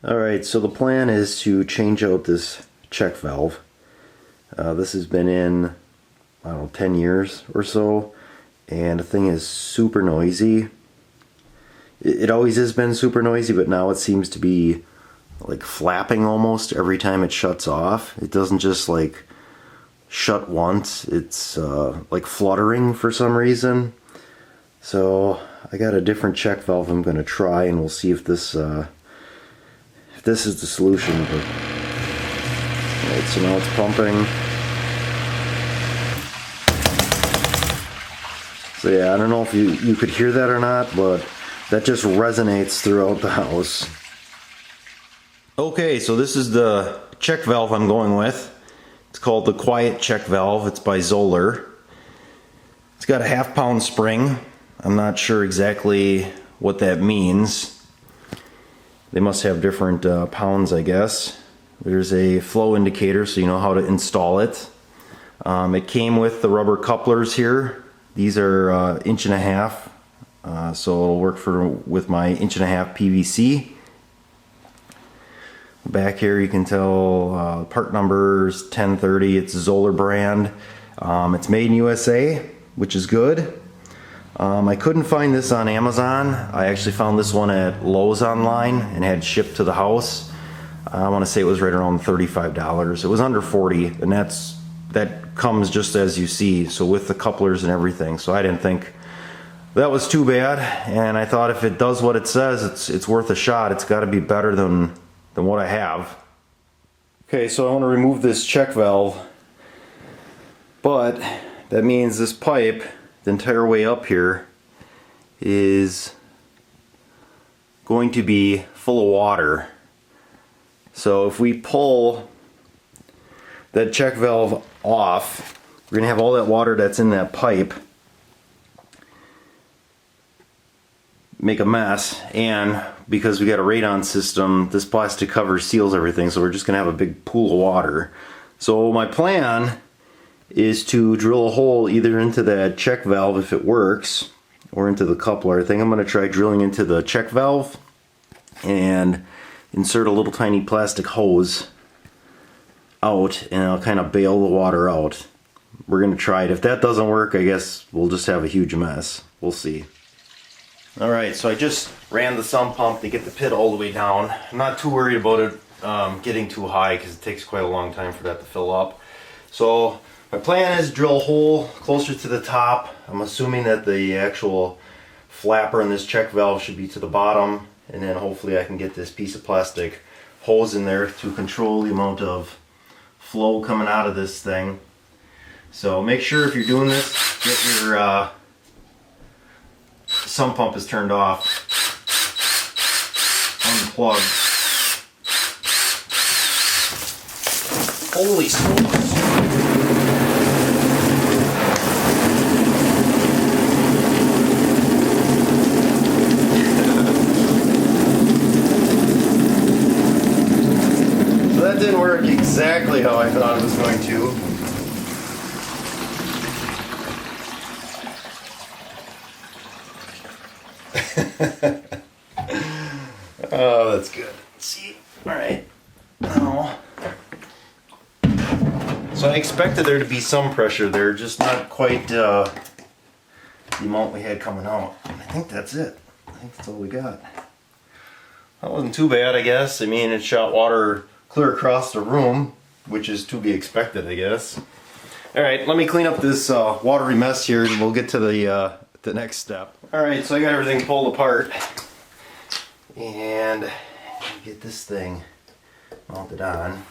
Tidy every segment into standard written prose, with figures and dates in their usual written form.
Alright, so the plan is to change out this check valve. This has been in, I don't know, 10 years or so, and the thing is super noisy. It always has been super noisy, but now it seems to be like flapping almost every time it shuts off. It doesn't just like shut once, it's like fluttering for some reason. So I got a different check valve I'm going to try, and we'll see if this is the solution. But, right, so now it's pumping. So yeah, I don't know if you could hear that or not, but that just resonates throughout the house. Okay, so this is the check valve I'm going with. It's called the Quiet Check Valve. It's by Zoeller. It's got a 1/2 pound spring. I'm not sure exactly what that means. They must have different pounds, I guess. There's a flow indicator so you know how to install it. It came with the rubber couplers here. These are 1.5 inches, so it'll work with my 1.5 inch PVC. Back here you can tell part numbers 1030. It's Zoeller brand. It's made in USA, which is good. I couldn't find this on Amazon. I actually found this one at Lowe's online and had shipped to the house. I want to say it was right around $35. It was under 40, and that comes just as you see, so with the couplers and everything. So I didn't think that was too bad, and I thought if it does what it says, it's worth a shot. It's got to be better than what I have. Okay, so I want to remove this check valve, but that means this pipe, the entire way up here, is going to be full of water. So if we pull that check valve off, we're going to have all that water that's in that pipe make a mess, and because we got a radon system, this plastic cover seals everything, so we're just going to have a big pool of water. So my plan is to drill a hole either into that check valve if it works, or into the coupler. I think I'm going to try drilling into the check valve and insert a little tiny plastic hose out, and I'll kind of bail the water out. We're going to try it. If that doesn't work, I guess we'll just have a huge mess. We'll see. Alright, so I just ran the sump pump to get the pit all the way down. I'm not too worried about it getting too high because it takes quite a long time for that to fill up. So my plan is drill a hole closer to the top. I'm assuming that the actual flapper in this check valve should be to the bottom, and then hopefully I can get this piece of plastic hose in there to control the amount of flow coming out of this thing. So make sure if you're doing this, get your sump pump is turned off, unplugged. Holy smokes! So that didn't work exactly how I thought it was going to. Oh, that's good. Let's see. Alright. Now, so I expected there to be some pressure there, just not quite the amount we had coming out. I think that's it. I think that's all we got. That wasn't too bad, I guess. I mean, it shot water clear across the room, which is to be expected, I guess. Alright, let me clean up this watery mess here, and we'll get to the next step. Alright, so I got everything pulled apart, and get this thing mounted on.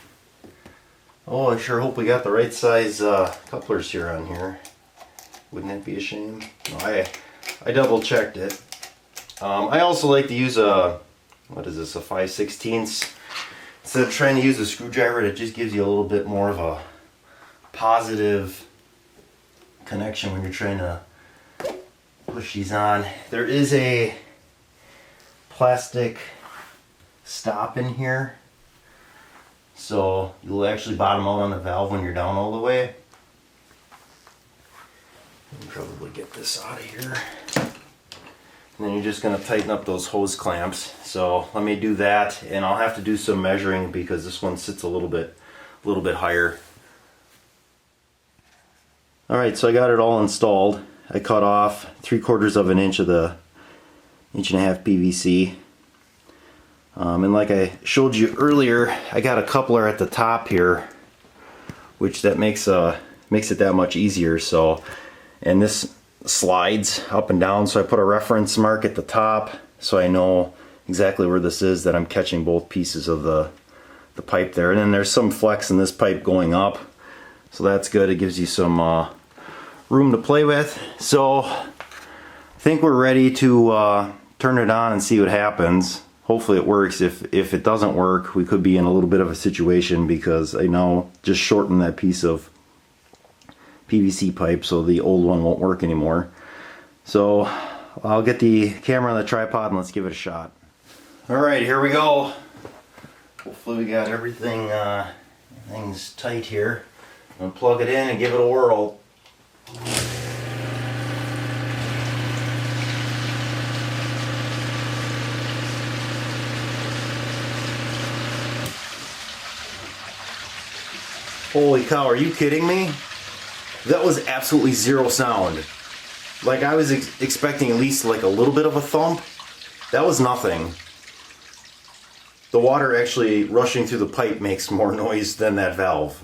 Oh, I sure hope we got the right size couplers here on here. Wouldn't that be a shame? No, I double checked it. I also like to use a, what is this, a 5/16. Instead of trying to use a screwdriver, it just gives you a little bit more of a positive connection when you're trying to push these on. There is a plastic stop in here, so you'll actually bottom out on the valve when you're down all the way. I'll probably get this out of here. And then you're just going to tighten up those hose clamps. So let me do that, and I'll have to do some measuring because this one sits a little bit higher. Alright, so I got it all installed. I cut off 3/4 of an inch of the 1.5" PVC. And like I showed you earlier, I got a coupler at the top here, which that makes it that much easier. So, and this slides up and down, so I put a reference mark at the top so I know exactly where this is, that I'm catching both pieces of the pipe there. And then there's some flex in this pipe going up, so that's good. It gives you some room to play with. So I think we're ready to turn it on and see what happens. Hopefully it works. If it doesn't work, we could be in a little bit of a situation, because I now just shortened that piece of PVC pipe, so the old one won't work anymore. So I'll get the camera on the tripod and let's give it a shot. Alright, here we go. Hopefully we got everything everything's tight here. I'm gonna plug it in and give it a whirl. Holy cow, are you kidding me? That was absolutely zero sound. Like, I was expecting at least like a little bit of a thump. That was nothing. The water actually rushing through the pipe makes more noise than that valve.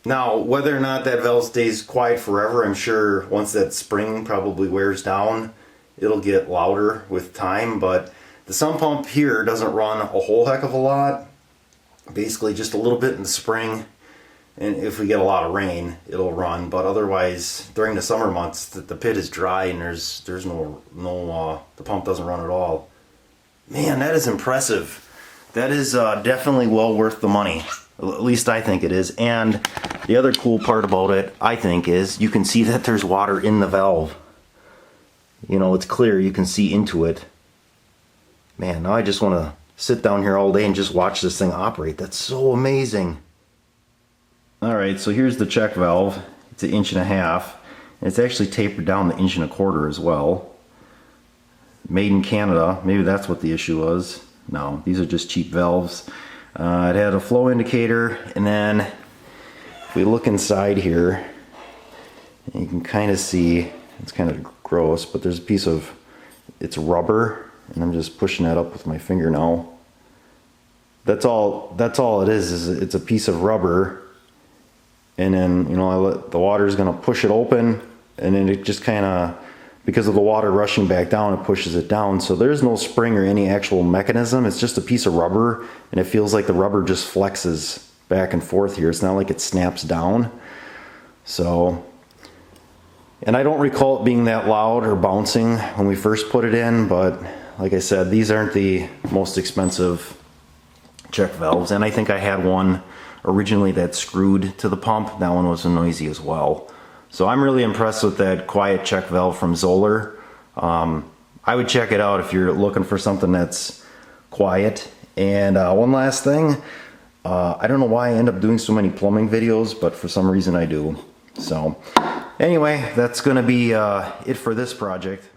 Now, whether or not that valve stays quiet forever, I'm sure once that spring probably wears down, it'll get louder with time, but the sump pump here doesn't run a whole heck of a lot. Basically just a little bit in the spring, and if we get a lot of rain, it'll run, but otherwise during the summer months the pit is dry and there's no the pump doesn't run at all. Man, that is impressive. That is definitely well worth the money. At least I think it is. And the other cool part about it, I think, is you can see that there's water in the valve. You know, it's clear, you can see into it. Man, now I just want to sit down here all day and just watch this thing operate. That's so amazing. Alright, so here's the check valve. It's 1.5 inches. And it's actually tapered down to 1.25 inches as well. Made in Canada. Maybe that's what the issue was. No, these are just cheap valves. It had a flow indicator, and then if we look inside here, you can kind of see, it's kind of gross, but there's a piece of, it's rubber, and I'm just pushing that up with my finger now. That's all it is it's a piece of rubber, and then, you know, the water is going to push it open, and then it just kind of, because of the water rushing back down, it pushes it down. So there's no spring or any actual mechanism. It's just a piece of rubber, and it feels like the rubber just flexes back and forth here. It's not like it snaps down. So, and I don't recall it being that loud or bouncing when we first put it in, but like I said, these aren't the most expensive check valves. And I think I had one originally that screwed to the pump. That one was noisy as well. So I'm really impressed with that quiet check valve from Zoeller. I would check it out if you're looking for something that's quiet. And one last thing, I don't know why I end up doing so many plumbing videos, but for some reason I do. So anyway, that's gonna be it for this project.